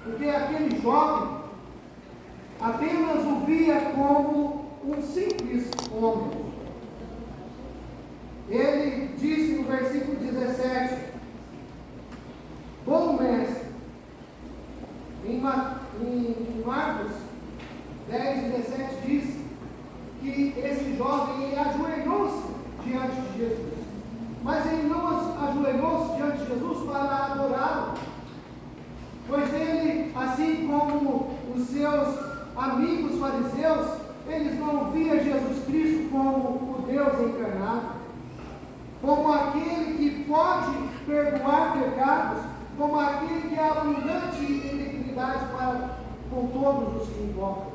porque aquele jovem apenas o via como um simples homem. Ele disse no versículo 17: bom mestre. Em Marcos 10, 17 diz que esse jovem ele ajoelhou-se diante de Jesus. Mas ele não ajoelhou-se diante de Jesus para adorá-lo, pois ele, assim como os seus amigos fariseus, eles não viam Jesus Cristo como o Deus encarnado, como aquele que pode perdoar pecados, como aquele que é abundante em benignidade para com todos os que invocam.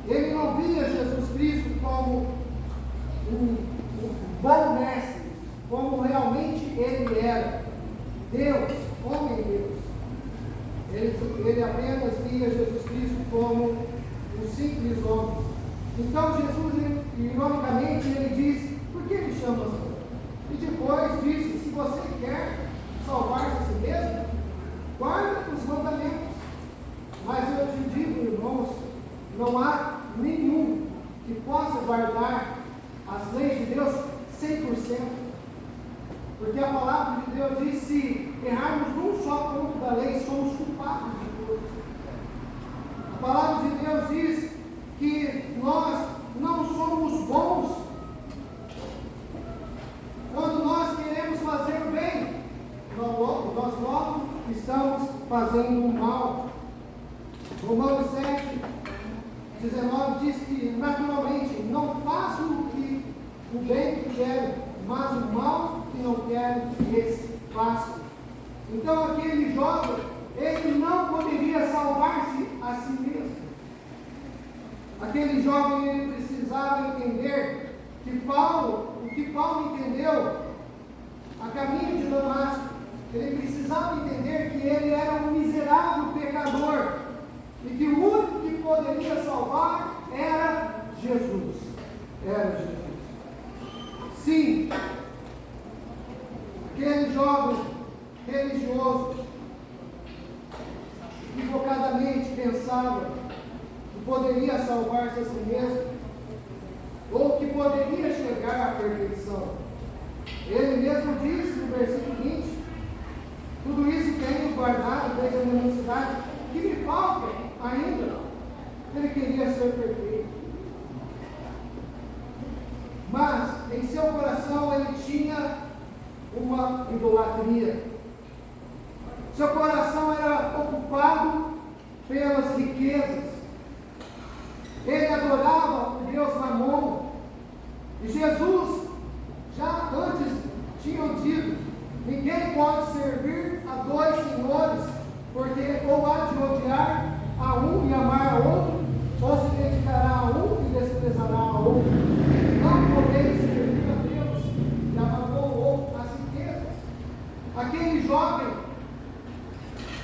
Ele não via Jesus Cristo como um bom mestre, como realmente ele era, Deus, homem Deus. Ele apenas via Jesus Cristo como um simples homem. Então Jesus, ironicamente, ele disse: por que me chamas assim? E depois disse: se você quer salvar-se a si mesmo, guarda os mandamentos. Mas eu te digo, irmãos, não há nenhum que possa guardar as leis de Deus 100%. Porque a palavra de Deus diz: se errarmos num só ponto da lei, somos culpados de tudo. A palavra de Deus diz que nós não somos bons quando nós queremos fazer o bem. Nós logo estamos fazendo o mal. Romanos 7, 19 diz que naturalmente não faço o bem que quero, mas o mal que não quero, esse faço. Então aquele jovem, ele não poderia salvar-se a si mesmo. Aquele jovem, ele precisava entender que o que Paulo entendeu a caminho de Damasco, ele precisava entender que ele era um miserável pecador e que o único que poderia salvar era Jesus. Era Jesus. Sim, aquele jovem religioso equivocadamente pensava que poderia salvar-se a si mesmo, ou que poderia chegar à perfeição. Ele mesmo disse no versículo 20: tudo isso tenho guardado desde a minha mocidade, que me falta ainda. Ele queria ser perfeito, mas em seu coração ele tinha uma idolatria. Seu coração era ocupado pelas riquezas. Ele adorava o Deus Mamon. E Jesus já antes tinha dito: ninguém pode servir a dois senhores, porque ou há de odiar a um e amar a outro, ou se dedicará a um e desprezará a outro. Não podeis servir a Deus e amar o outro, as riquezas. Aquele jovem,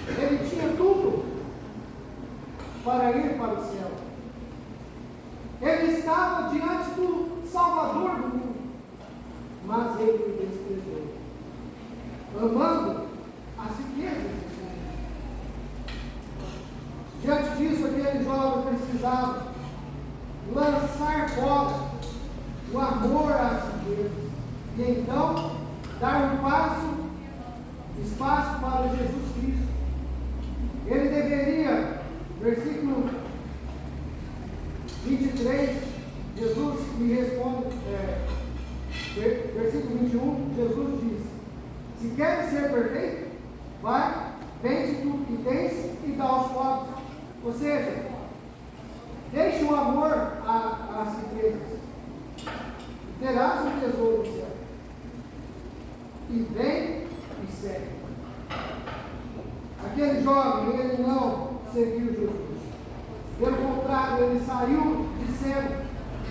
ele tinha tudo para ir para o céu. Ele estava diante do Salvador do mundo, mas ele desprezou, amando as riquezas do mundo. Diante disso, aquele jovem precisava lançar fora o amor às riquezas e então dar espaço para Jesus Cristo. Ele deveria, versículo 23, Jesus me responde, versículo 21, Jesus diz: se queres ser perfeito, vai, vende tudo que tens e dá aos pobres. Ou seja, deixe o amor às riquezas, terás um tesouro no céu, e vem e segue. Aquele jovem, ele não seguiu Jesus. Pelo contrário, ele saiu dizendo,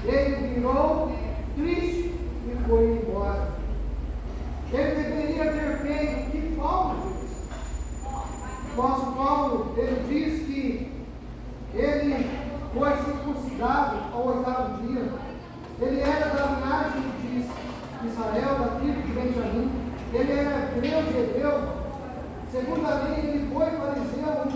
ele virou triste e foi embora. Ele deveria ter feito o que Paulo fez. O apóstolo Paulo, ele diz que ele foi circuncidado ao 8º dia. Ele era da linhagem de Israel, da tribo de Benjamim. Ele era hebreu de hebreu. Segundo a lei, ele foi fariseu, um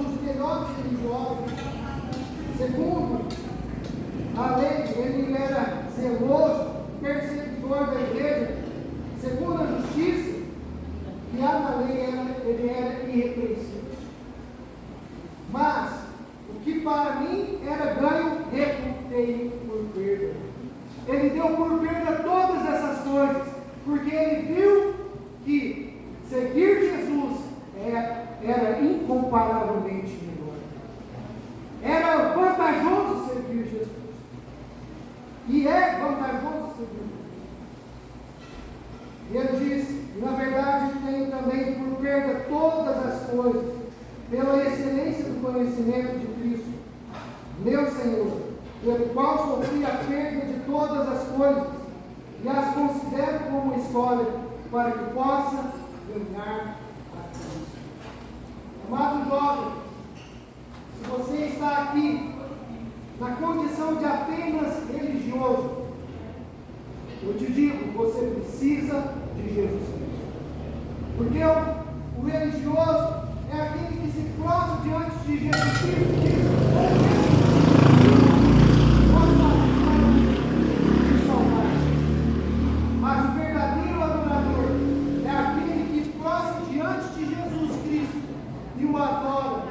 lei ele era irrepreensível. Mas o que para mim era ganho, reputei por perda. Ele deu por perda todas essas coisas, porque ele viu que seguir Jesus era incomparavelmente melhor. Era vantajoso seguir Jesus. E é vantajoso seguir Jesus. E ele diz, na verdade, tenho também por perda todas as coisas, pela excelência do conhecimento de Cristo, meu Senhor, pelo qual sofri a perda de todas as coisas, e as considero como escolha, para que possa ganhar a Cristo. Amado jovem, se você está aqui na condição de apenas religioso, eu te digo, você precisa de Jesus Cristo. Porque o religioso é aquele que se prostra diante de Jesus Cristo e diz, mas o verdadeiro adorador é aquele que prostra diante de Jesus Cristo e o adora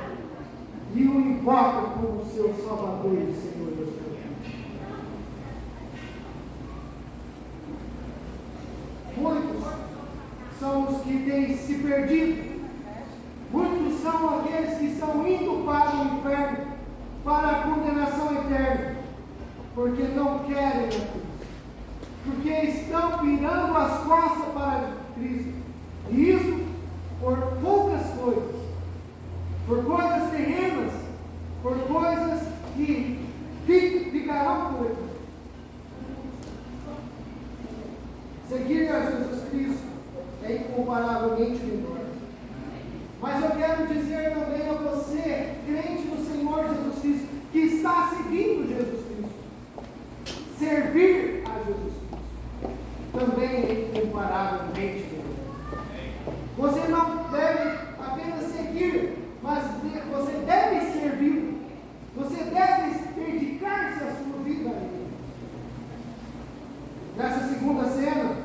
e o invoca como seu Salvador e Senhor Deus. Muitos são os que têm se perdido. Muitos são aqueles que estão indo para o inferno, para a condenação eterna, porque não querem a Cristo, porque estão virando as costas para Cristo, e isso por poucas coisas, por coisas terrenas, por coisas que ficarão por aqui. Seguir a Jesus Cristo é incomparavelmente melhor. Mas eu quero dizer também a você, crente no Senhor Jesus Cristo, que está seguindo Jesus Cristo, servir a Jesus Cristo também é incomparavelmente melhor. Você não deve apenas seguir, mas você deve servir. Você deve dedicar-se à sua vida a Ele. Nessa segunda cena,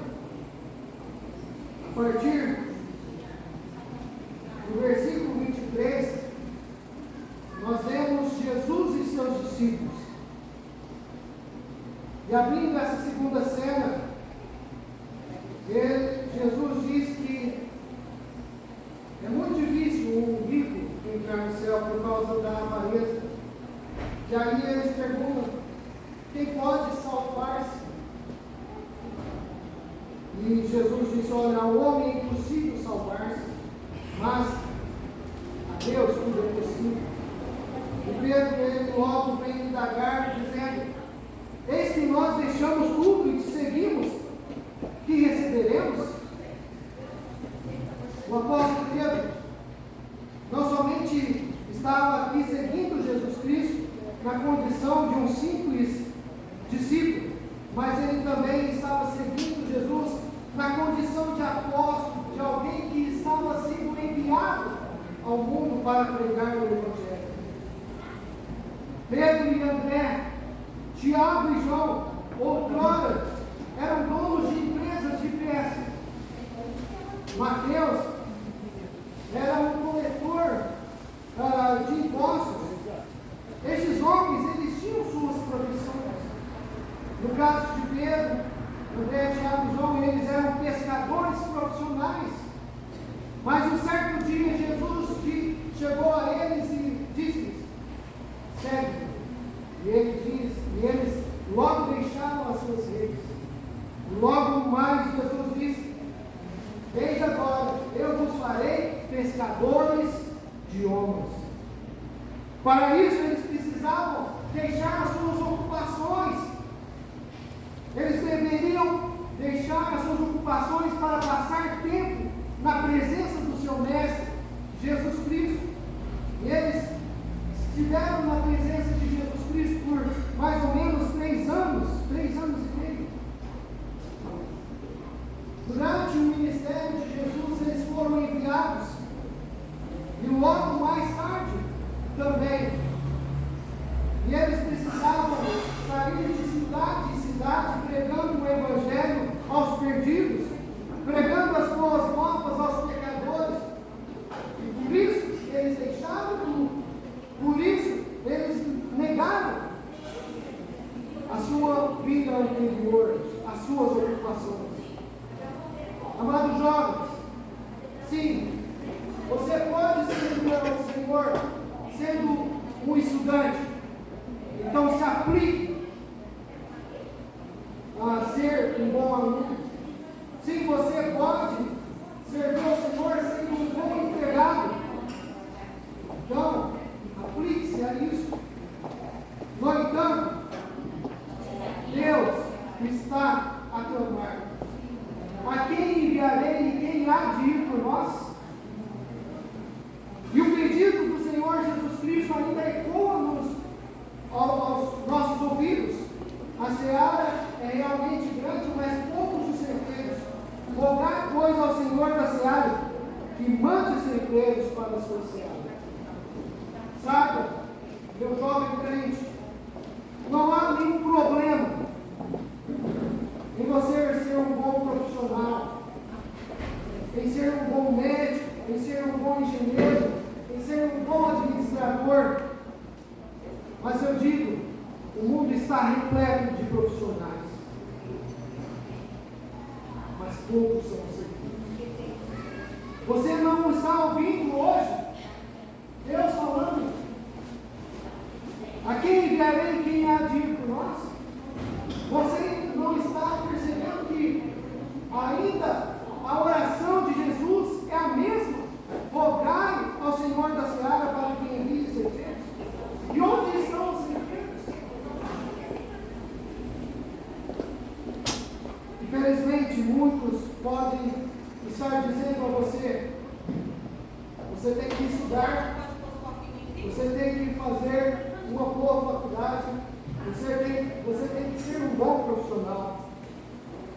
a partir do versículo 23, nós vemos Jesus e seus discípulos. E abrindo essa segunda cena, Jesus diz que é muito difícil um rico entrar no céu por causa da avareza. E aí eles perguntam, quem pode salvar-se? E Jesus disse, olha, ao homem é impossível salvar-se, mas a Deus tudo é possível. E Pedro, ele logo vem indagar, dizendo, eis que nós deixamos tudo e te seguimos, que receberemos? O apóstolo Pedro não somente estava aqui seguindo Jesus Cristo na condição de um simples discípulo, mas ele também estava seguindo Jesus na condição de apóstolo, de alguém que estava sendo enviado ao mundo para pregar o Evangelho. Pedro e André, Tiago e João, outrora eram donos de empresas de pesca. Mateus era um coletor de impostos. Esses homens, eles tinham suas profissões. No caso de Pedro, André, Tiago e João, eles eram pescadores profissionais. Mas um certo dia Jesus chegou a eles e disse-lhes, segue-me. E eles logo deixaram as suas redes. Logo mais Jesus disse, eis agora, eu vos farei pescadores de homens. Para isso eles precisavam deixar as suas ocupações. Eles deveriam deixar as suas ocupações para passar tempo na presença do seu mestre, Jesus Cristo. E eles estiveram na presença de Jesus Cristo por mais ou menos 3 anos e meio. Durante o ministério de Jesus, eles foram enviados. E logo mais tarde, também. E eles precisavam sair de cidade em cidade, pregando o Evangelho aos perdidos, pregando as boas novas aos pecadores, Senhor sendo um estudante. Então se aplique a ser um bom aluno. Sim, você pode servir ao Senhor sendo um bom empregado. Então, aplique-se a isso. No entanto, Deus está a clamar: a quem enviarei e quem há de ir por nós? E o pedido do Senhor Jesus Cristo ainda ecoa aos nossos ouvidos. A seara é realmente grande, mas poucos os ceifeiros. Rogai, pois, ao Senhor da seara que mande os ceifeiros para a sua seara. Saiba, meu jovem crente, não há nenhum problema em você ser um bom profissional, em ser um bom médico, em ser um bom engenheiro, em ser um bom administrador. Mas eu digo, o mundo está repleto de profissionais, mas poucos são servidos. Você não está ouvindo hoje Deus falando: a quem enviarei, quem há de ir por nós? Você não está percebendo que ainda a oração de Jesus é a mesma? Rogai ao Senhor da seara para que envie os ceifeiros. E onde estão os ceifeiros? Infelizmente, muitos podem estar dizendo a você: você tem que estudar, você tem que fazer uma boa faculdade, você tem que ser um bom profissional,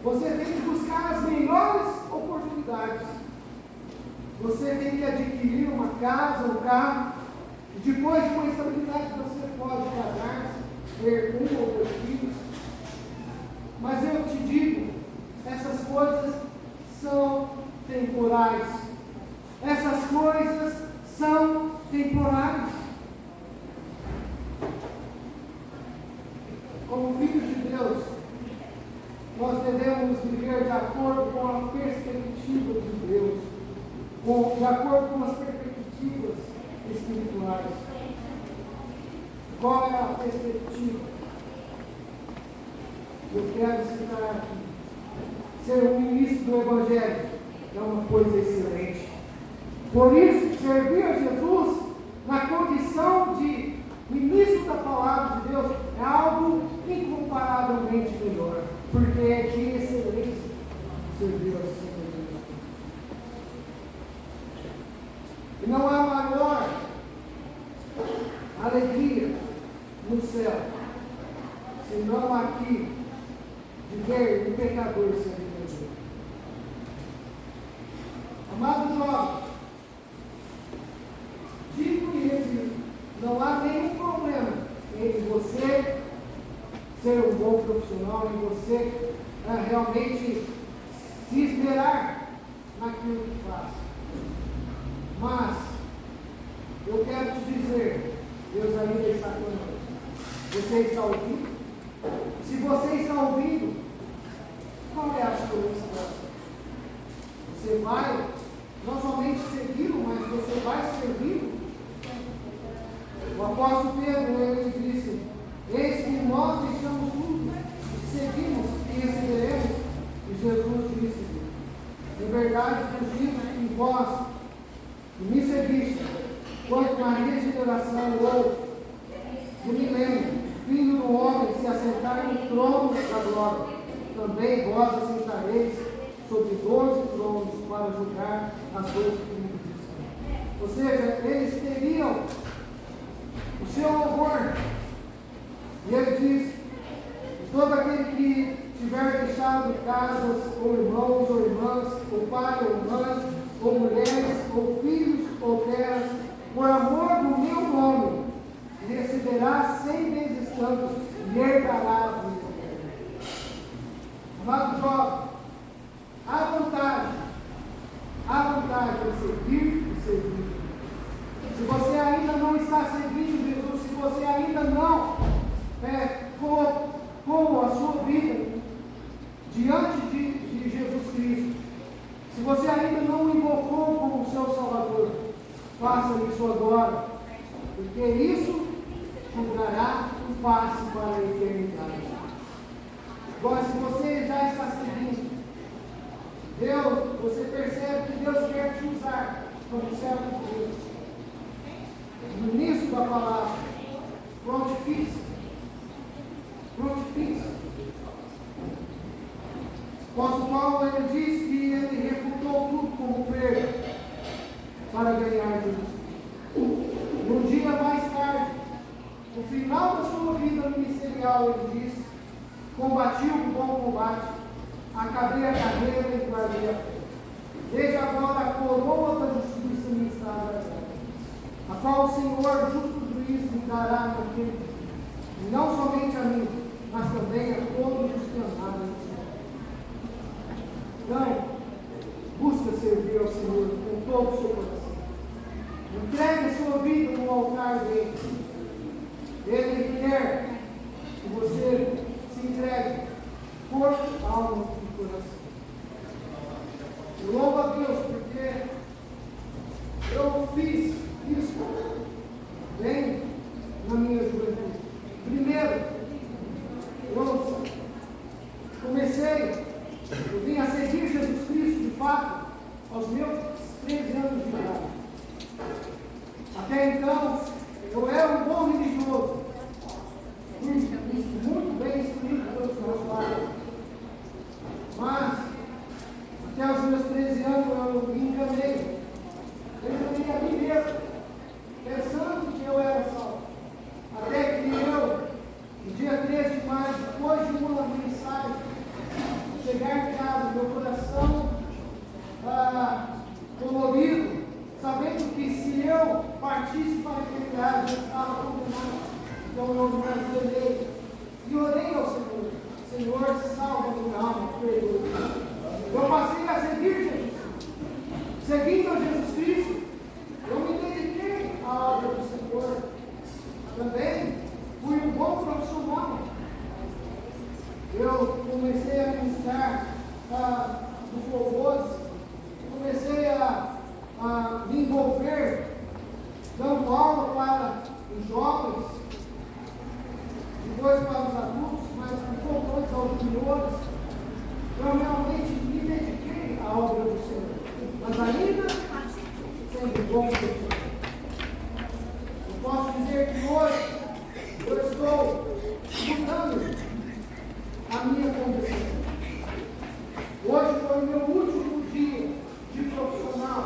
você tem que buscar as melhores oportunidades, você tem que adquirir uma casa, um carro, e depois de uma estabilidade você pode casar-se, ter um ou dois filhos. Mas eu te digo, essas coisas são temporais. Essas coisas são temporais. Como filhos de Deus, nós devemos viver de acordo com a perspectiva de Deus, de acordo com as perspectivas espirituais. Qual é a perspectiva? Eu quero citar aqui: ser um ministro do Evangelho é uma coisa excelente. Por isso, servir a Jesus na condição de ministro da palavra de Deus é algo incomparavelmente melhor, porque é de excelência servir ao Senhor Jesus. E não há maior alegria no céu senão aqui de ver um pecador servir a Deus. Amado jovem, digo-lhe, não há nenhum problema em você ser um bom profissional, em você realmente se esmerar naquilo que faz. Mas eu quero te dizer, Deus ainda está conosco. Você está ouvindo? Se você está ouvindo, qual é a sua resposta? Você vai não somente segui-lo, mas você vai servi-lo? O apóstolo Pedro, ele disse: eis que nós deixamos tudo, seguimos e receberemos. E Jesus disse: em verdade vos digo que vós me seguiste, quanto na regeneração ou do milênio, Filho do homem se assentar no trono da glória, também vós assentareis sobre 12 tronos para julgar as coisas que me dizem. Ou seja, eles teriam o seu louvor. E ele diz: todo aquele que tiver deixado casas, ou irmãos, ou irmãs, ou pai, ou mãe, ou mulheres, ou filhos, ou terras, por amor do meu nome, receberá 100 vezes tanto e herdará a vida eterna. Amado jovem, há vontade de seguir e servir. Se você ainda não está seguindo Jesus, se você ainda não colocou a sua vida diante de Jesus Cristo, se você ainda não o invocou como seu Salvador, Faça isso agora, porque isso te dará um passe para a eternidade. Agora, se você já está seguindo Deus, você percebe que Deus quer te usar como servo de Deus. No início da palavra, prontifique-se. Prontifique-se. O apóstolo Paulo, ele diz que ele refutou tudo como perda para ganhar Jesus. Um dia mais tarde, no final da sua vida ministerial, ele diz: combati o bom combate, acabei a carreira e guardei a fé. Desde agora a coroa da justiça me está aguardando, a qual o Senhor, justo juiz, me dará naquele dia. E não somente a mim, mas também a todos os que amaram o Senhor. Então, busca servir ao Senhor com todo o seu coração. Entregue a sua vida no altar dele. Ele quer que você se entregue corpo, alma e coração. Eu louvo a Deus porque eu fiz isso bem na minha juventude. Primeiro, eu vim a seguir Jesus Cristo de fato aos meus 13 anos de idade. Até então, eu era um bom religioso, muito bem instruído pelos meus pais. Mas, até os meus 13 anos, eu me enganei. Eu enganei a mim mesmo, pensando que eu era salvo. Até que eu, no dia 13 de maio, depois de uma mensagem, chegar em casa, meu coração dolorido, sabendo que se eu partisse para a eternidade, eu estava condenado. Então eu me ajoelhei e orei ao Senhor: Senhor, salva minha alma, perdoa. Eu passei a seguir Jesus. Seguindo a Jesus Cristo, eu me dediquei à obra do Senhor. Também fui um bom profissional. Eu comecei a ministrar nos louvores, comecei a me envolver, dando aula para os jovens, depois para os adultos, mas depois aos juniores. Eu realmente me dediquei à obra do Senhor, mas ainda sendo bom profissional. Eu posso dizer que hoje eu estou mudando a minha condição. Hoje foi o meu último dia de profissional.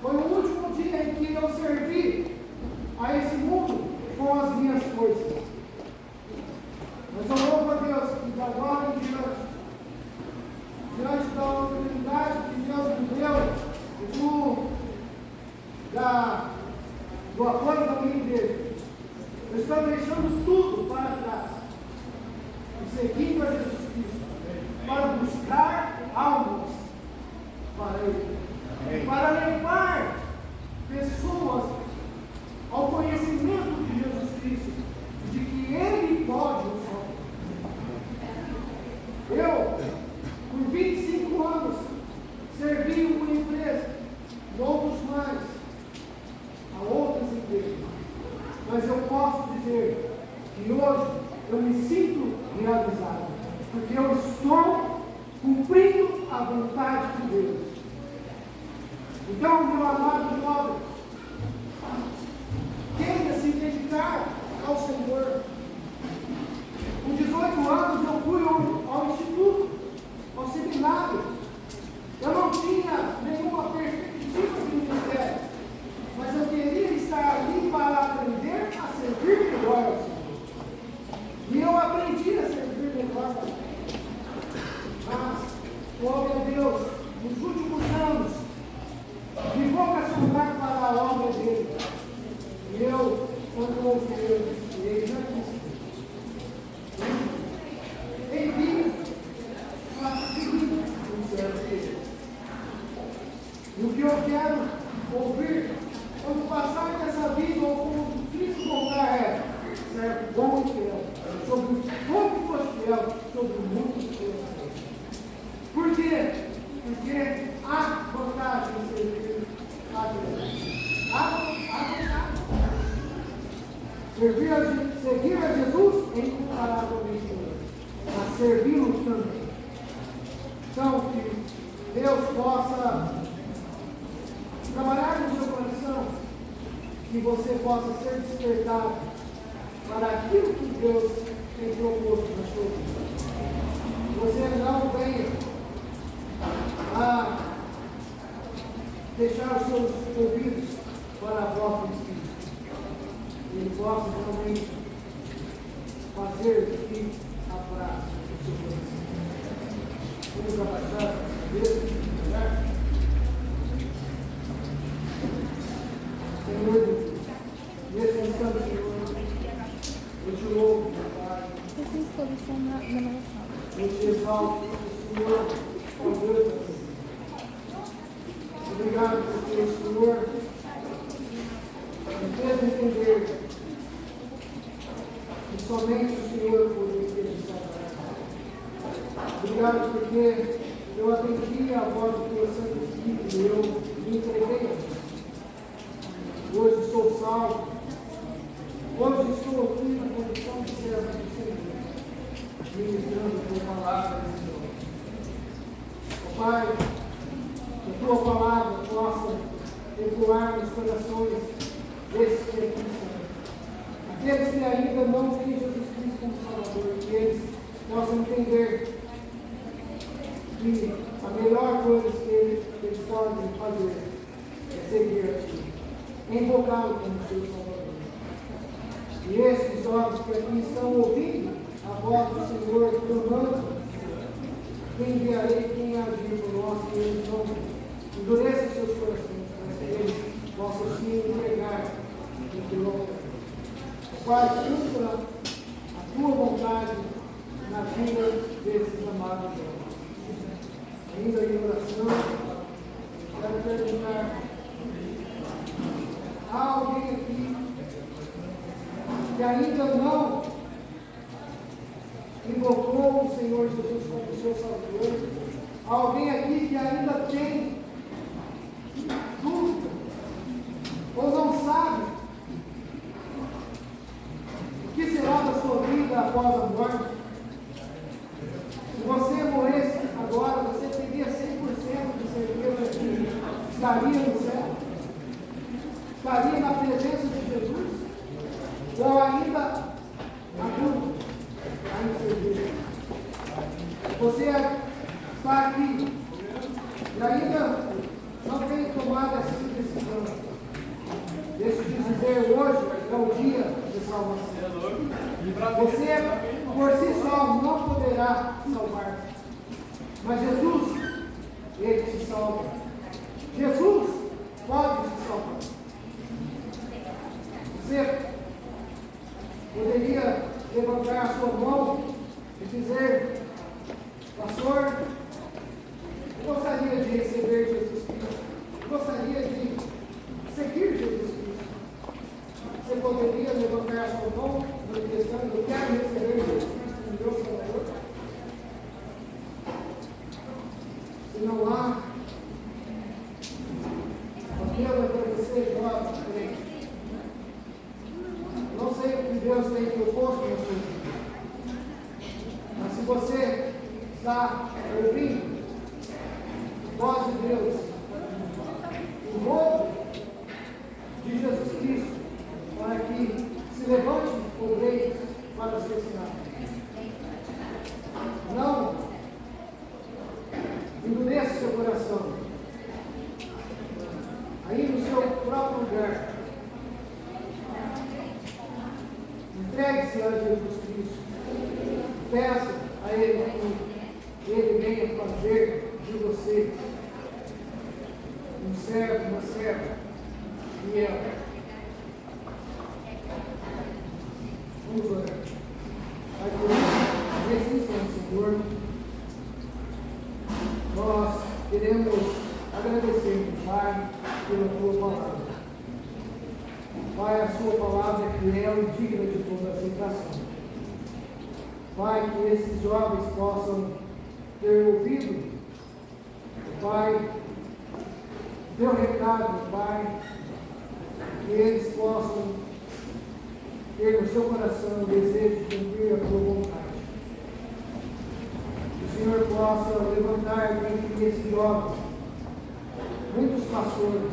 Foi o último dia em que eu servi a esse mundo com as minhas coisas. Mas eu louvo a Deus que de agora em diante da oportunidade que Deus me deu, do apoio da minha igreja, eu estou deixando tudo para trás e seguindo a Jesus Cristo para buscar almas para Ele, para levar pessoas ao conhecimento de Jesus Cristo, de que Ele pode o salvar. Eu, por 25 anos, servi uma empresa, e outros mais, a outras empresas. Mas eu posso dizer que hoje eu me sinto realizado, porque eu estou cumprindo a vontade de Deus. Então, meu amado jovem, queira se dedicar ao Senhor. Com 18 anos eu fui ao instituto, ao seminário. Eu não tinha nenhuma perspectiva de ministério, mas eu queria estar ali para aprender a servir melhor ao Senhor. E eu aprendi a servir melhor ao Senhor. Mas, glória a Deus, nos últimos anos, me vocacionar para a obra dele. E eu, quando ouvi, ele já disse: envie para seguir o servo dele. E o que eu quero ouvir, quando passar dessa vida, ou quando Cristo voltar, é: servo bom e fiel, sobre o pouco foste fiel, sobre o muito foste. Por quê? Porque há vantagem em servir a Deus. Seguir a Jesus é incomparavelmente melhor, mas servi-lo também. Então, que Deus possa trabalhar no seu coração, que você possa ser despertado para aquilo que Deus tem proposto na sua vida. Você não venha a deixar os seus ouvidos para a voz do Espírito. Ele possa realmente fazer que abraço o seu coração. Vamos abaixar a cabeça, orar. Senhor Deus, nesse instante, Senhor, eu te louvo, meu Pai. Essa exposição na renovação. Eu te exalto, Senhor, ó Deus. Obrigado porque o Senhor me fez entender que somente o Senhor poderia me salvar. Obrigado porque eu atendi a voz do teu Santo Espírito e eu me entreguei a Deus. Hoje sou salvo. Hoje estou aqui na condição de servo do Senhor, ministrando a tua palavra nesse nome. Ó Pai, que a tua palavra possa ecoar nos corações desses que aqui estão. Aqueles que ainda não têm Jesus Cristo como Salvador, que eles possam entender que a melhor coisa que eles podem fazer é seguir a Ti, invocá-lo como seu Salvador. E esses jovens que aqui estão ouvindo a voz do Senhor clamando, quem enviarei, quem agir por nós, que eles não endureçam seus corações, mas que eles possam se entregar no teu nome. Pai, cumpra a tua vontade na vida desses amados jovens. Ainda em oração, quero perguntar: há alguém aqui que ainda não invocou o Senhor Jesus como seu Salvador? Há alguém aqui que ainda tem dúvida ou não sabe o que será da sua vida após a morte? Se você morresse agora, você teria 100% de certeza que estaria no céu? Estaria na presença de Jesus? Ou ainda há dúvida, há incerteza? Você está aqui e ainda não tem tomado essa decisão. Deixa eu te dizer, hoje é o dia de salvação. Você, por si só, não poderá salvar-se. Mas Jesus, Ele te salva. Jesus pode te salvar. Você poderia levantar a sua mão e dizer: pastor, eu gostaria de receber Jesus Cristo. Eu gostaria de seguir Jesus Cristo. Você poderia levantar a sua mão manifestando: eu quero receber Jesus Cristo como meu Salvador? Se não há, apelo é para você, jovem crente. Não sei o que Deus tem proposto na sua vida, mas se você está ouvindo a voz de Deus, o novo de Jesus Cristo, para que se levante obreiros para ser ensinado. Não endureça seu coração. Aí no seu próprio lugar, entregue-se a Jesus Cristo. Peça a Ele que Ele venha fazer de você um servo, uma serva fiel. Vamos orar. Pai, por isso, nesse instante, Senhor, nós queremos agradecer, Pai, pela Tua palavra. Pai, a Sua palavra é fiel e digna de toda aceitação. Pai, que esses jovens possam ter ouvido, Pai, Teu recado, Pai, que eles possam ter no seu coração o desejo de cumprir a tua vontade. Que o Senhor possa levantar dentre esses jovens muitos pastores,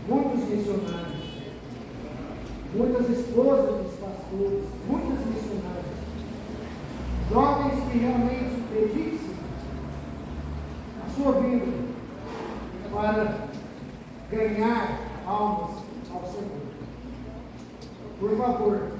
muitos missionários, muitas esposas dos pastores, muitas missionárias, jovens que realmente dediquem a sua vida para ganhar almas ao Senhor. Por favor,